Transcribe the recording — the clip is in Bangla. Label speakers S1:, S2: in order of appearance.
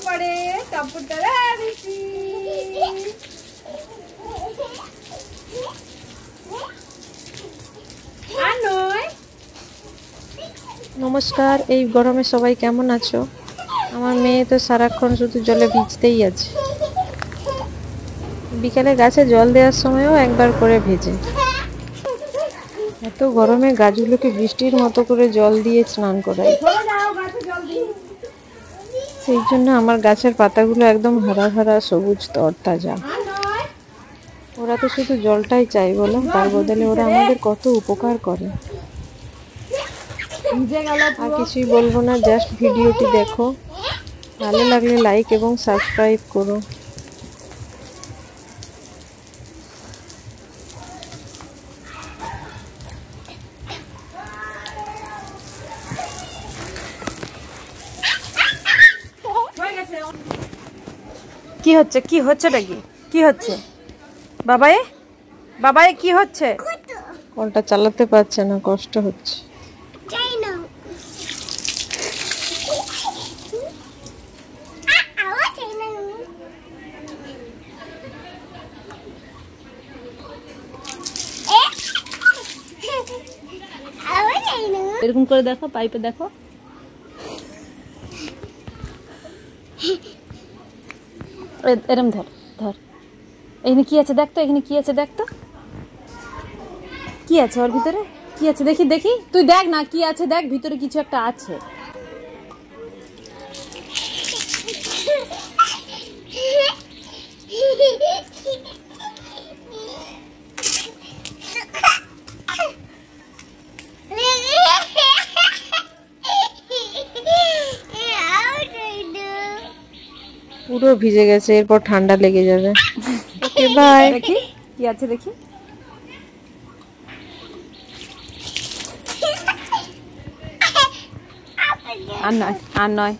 S1: পরে কাপড়টা দিছি।
S2: নমস্কার, এই গরমে সবাই কেমন আছো? আমার মেয়ে তো সারাক্ষণ শুধু জলে ভিজতেই আছে। বিকেলে গাছে জল দেওয়ার সময়ও একবার করে ভেজে। এত গরমে গাছগুলোকে বৃষ্টির মতো করে জল দিয়ে স্নান করাই। সেই জন্য আমার গাছের পাতাগুলো একদম হারা হারা সবুজ তরতাজা। ওরা তো শুধু জলটাই চাই বলো, তার বদলে ওরা আমাদের কত উপকার করে। আর কিছুই বলবো না, জাস্ট ভিডিওটি দেখো, ভালো লাগলে লাইক এবং সাবস্ক্রাইব করো। কি হচ্ছে, কি হচ্ছে নাকি, কি হচ্ছে বাবাই? বাবাই কি হচ্ছে? কোনটা চালাতে পারছে না, কষ্ট হচ্ছে।
S3: এরকম করে দেখো, পাইপে দেখো। এরম ধর ধর, এখানে কি আছে দেখ তো, এখানে কি আছে দেখ তো, কি আছে ওর ভিতরে, কি আছে দেখি দেখি, তুই দেখ না কি আছে, দেখ ভিতরে কিছু একটা আছে।
S2: পুরো ভিজে গেছে, এরপর ঠান্ডা লেগে যাবে। Okay bye.
S3: দেখি কি আছে দেখি। আর নয়, আর নয়।